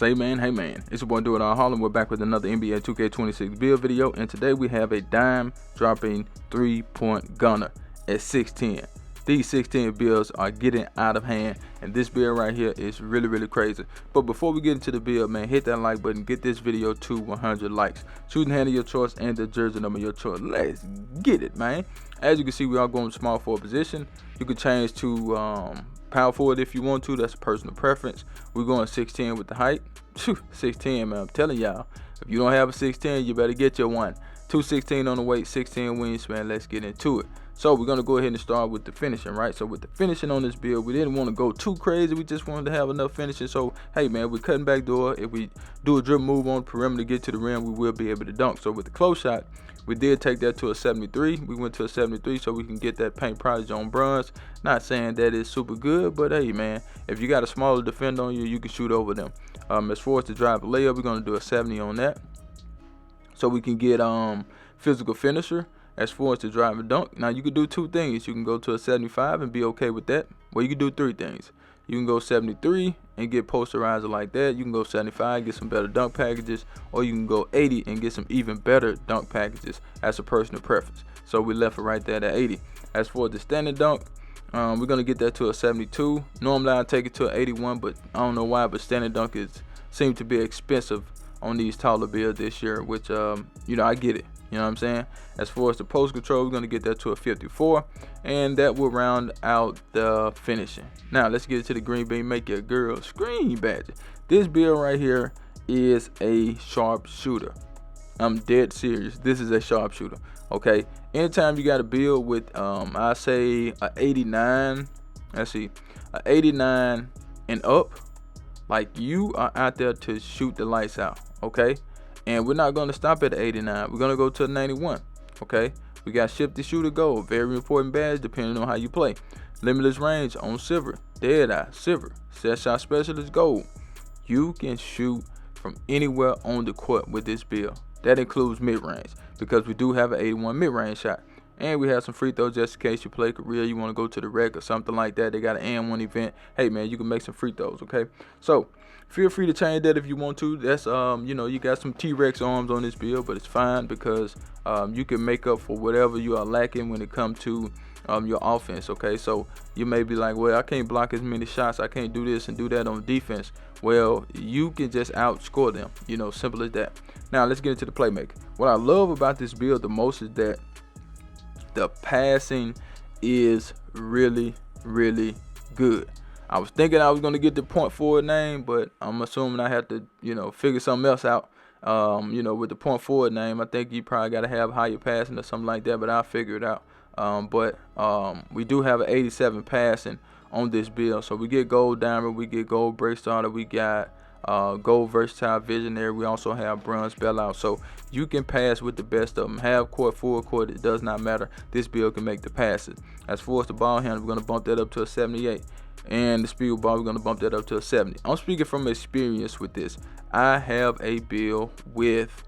Hey man, it's your boy Do It All Harlem. We're back with another NBA 2K26 build video, and today we have a dime dropping 3-point gunner at 6'10". These 6'10" builds are getting out of hand, and this build right here is really crazy. But before we get into the build, man, hit that like button, get this video to 100 likes. Shooting hand of your choice and the jersey number of your choice. Let's get it, man. As you can see, we are going small forward position. You can change to power forward if you want to. That's a personal preference. We're going 6'10" with the height. 6'10", man, I'm telling y'all, if you don't have a 6'10", you better get your one. 216 on the weight, 6'10" wingspan. Let's get into it. So we're gonna go ahead and start with the finishing, right? So with the finishing on this build, we didn't want to go too crazy. We just wanted to have enough finishing. So hey man, we're cutting back door. If we do a dribble move on the perimeter, get to the rim, we will be able to dunk. So with the close shot, we did take that to a 73. We went to a 73 so we can get that paint prodigy on bronze. Not saying that it's super good, but hey man, if you got a smaller defender on you, you can shoot over them. As far as the drive layup, we're gonna do a 70 on that, so we can get physical finisher. As far as the drive and dunk, now you can do two things. You can go to a 75 and be okay with that. Well, you can do three things. You can go 73 and get posterizer like that. You can go 75, get some better dunk packages, or you can go 80 and get some even better dunk packages. That's a personal preference. So we left it right there at 80. As for the standard dunk, we're gonna get that to a 72. Normally I take it to an 81, but I don't know why. But standard dunk seems to be expensive on these taller builds this year, which I get it. You know what I'm saying? As far as the post control, we're going to get that to a 54. And that will round out the finishing. Now, let's get to the green bean. Make your girl scream, badger. This build right here is a sharpshooter. I'm dead serious. This is a sharpshooter. Okay? Anytime you got a build with, I say, a 89. Let's see. A 89 and up. Like, you are out there to shoot the lights out. Okay? And we're not going to stop at 89. We're going to go to 91. Okay? We got shifty shooter gold. Very important badge depending on how you play. Limitless range on silver. Dead eye, silver. Set shot specialist gold. You can shoot from anywhere on the court with this build. That includes mid-range, because we do have an 81 mid-range shot. And we have some free throws just in case you play career, you want to go to the rec or something like that. They got an and one event. Hey man, you can make some free throws, okay? So feel free to change that if you want to. That's you got some T-Rex arms on this build, but it's fine because you can make up for whatever you are lacking when it comes to your offense, okay? So you may be like, well, I can't block as many shots, I can't do this and do that on defense. Well, you can just outscore them, simple as that. Now let's get into the playmaking. What I love about this build the most is that the passing is really good. I was thinking I was going to get the point forward name, but I'm assuming I have to, figure something else out. With the point forward name, I think you probably got to have higher passing or something like that, but I'll figure it out. We do have an 87 passing on this build. So we get gold diamond, we get gold break starter, we got gold versatile visionary, we also have bronze bailout. So you can pass with the best of them. Half court, full court, it does not matter. This build can make the passes. As far as the ball handle, we're going to bump that up to a 78. And the speed ball, we're going to bump that up to a 70. I'm speaking from experience with this. I have a build with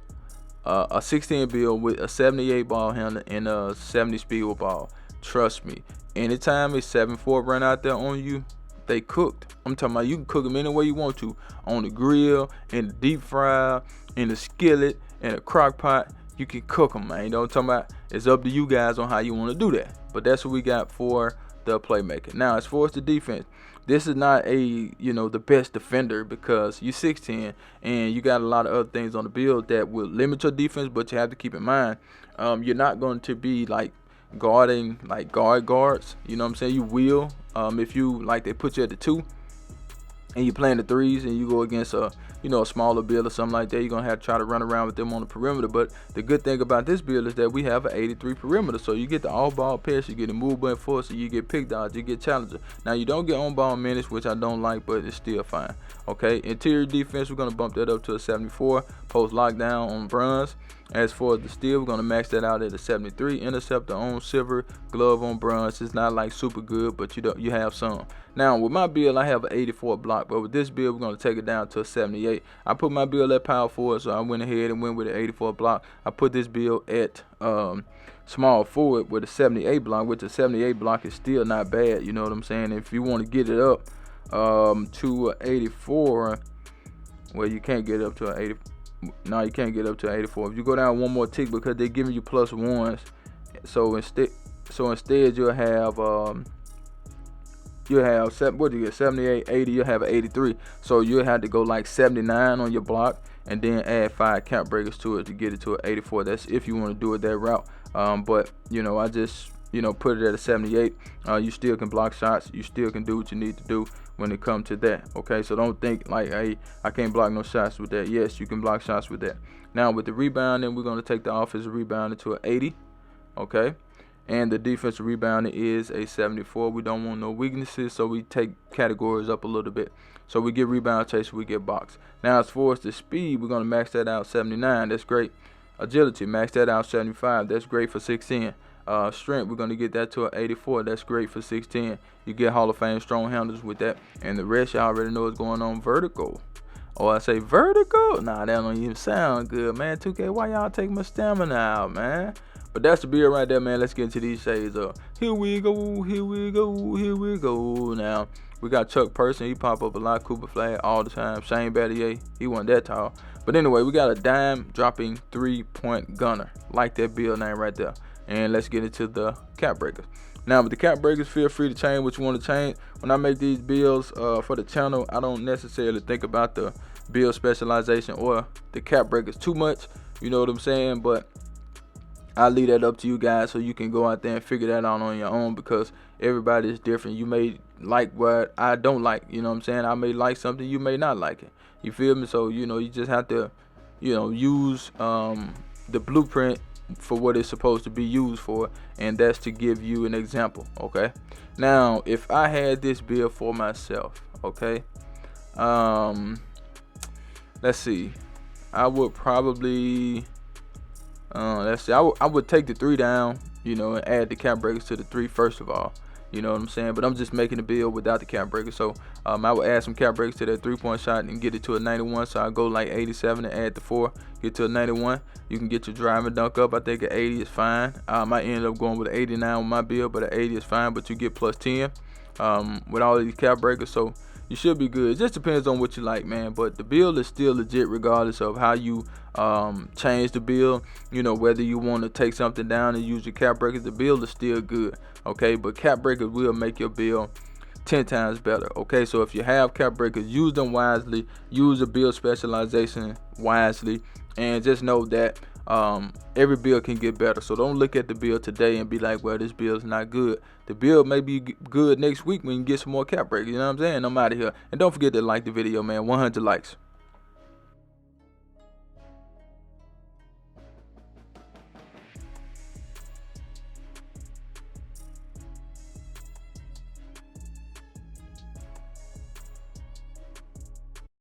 a 16 build with a 78 ball handle and a 70 speed ball. Trust me, anytime a 7-4 run out there on you, they cooked. I'm talking about you can cook them any way you want to, on the grill, in the deep fryer, in the skillet, in a crock pot. You can cook them, man. You know what I'm talking about? It's up to you guys on how you want to do that. But that's what we got for the playmaker. Now, as far as the defense, this is not the best defender, because you're 6'10" and you got a lot of other things on the build that will limit your defense. But you have to keep in mind, you're not going to be like guarding like guards. You know what I'm saying? You will if you they put you at the 2 and you're playing the 3s and you go against a smaller build or something like that, you're gonna have to try to run around with them on the perimeter. But the good thing about this build is that we have an 83 perimeter, so you get the all ball pass, you get a movement force, you get pick dodge, you get challenger. Now you don't get on ball minutes, which I don't like, but it's still fine. Okay, interior defense, we're gonna bump that up to a 74. Post lockdown on bronze. As for the steal, we're gonna max that out at a 73. Interceptor on silver, glove on bronze. It's not like super good, but you have some. Now with my build, I have an 84 block, but with this build, we're gonna take it down to a 78. I put my build at power forward, so I went ahead and went with an 84 block. I put this build at small forward with a 78 block, which a 78 block is still not bad. You know what I'm saying? If you want to get it up to 84. Well, you can't get up to an 80. No, you can't get up to an 84. If you go down one more tick, because they're giving you plus ones, so instead you'll have what do you get, 78, 80, you'll have an 83. So you'll have to go like 79 on your block and then add 5 cap breakers to it to get it to an 84. That's if you want to do it that route. But you know, I just put it at a 78. You still can block shots. You still can do what you need to do when it comes to that. Okay, so don't think like, hey, I can't block no shots with that. Yes, you can block shots with that. Now with the rebounding, we're going to take the offensive rebounding to an 80. Okay, and the defensive rebounding is a 74. We don't want no weaknesses, so we take categories up a little bit. So we get rebound chase, we get box. Now as far as the speed, we're going to max that out 79. That's great. Agility, max that out 75. That's great for 6'10". Strength, we're going to get that to an 84. That's great for 6'10". You get Hall of Fame strong handles with that. And the rest, y'all already know what's going on. Vertical. Oh, I say vertical? Nah, that don't even sound good, man. 2K, why y'all take my stamina out, man? But that's the build right there, man. Let's get into these shades up. Here we go, here we go, here we go. Now, we got Chuck Person. He pop up a lot. Cooper Flag all the time. Shane Battier, he wasn't that tall. But anyway, we got a dime dropping 3-point gunner. Like that build name right there. And let's get into the cap breakers. Now with the cap breakers, feel free to change what you want to change. When I make these builds for the channel, I don't necessarily think about the build specialization or the cap breakers too much. You know what I'm saying? But I leave that up to you guys, so you can go out there and figure that out on your own, because everybody is different. You may like what I don't like. You know what I'm saying? I may like something, you may not like it. You feel me? So you just have to use the blueprint for what it's supposed to be used for, and that's to give you an example. Okay, now if I had this build for myself, okay, let's see, I would probably let's see, I would take the 3 down, and add the cap breakers to the 3 first of all. You know what I'm saying? But I'm just making a build without the cap breaker. So I would add some cap breakers to that 3-point shot and get it to a 91. So I go like 87 and add the 4, get to a 91. You can get your drive and dunk up. I think an 80 is fine. I might end up going with an 89 with my build, but an 80 is fine. But you get plus 10 with all of these cap breakers. So you should be good. It just depends on what you like, man. But the build is still legit regardless of how you change the build. Whether you want to take something down and use your cap breakers, the build is still good. Okay, but cap breakers will make your build 10 times better. Okay, so if you have cap breakers, use them wisely. Use the build specialization wisely, and just know that every build can get better. So don't look at the build today and be like, well, this build is not good. The build may be good next week when you get some more cap breakers. You know what I'm saying? I'm out of here. And don't forget to like the video, man. 100 likes.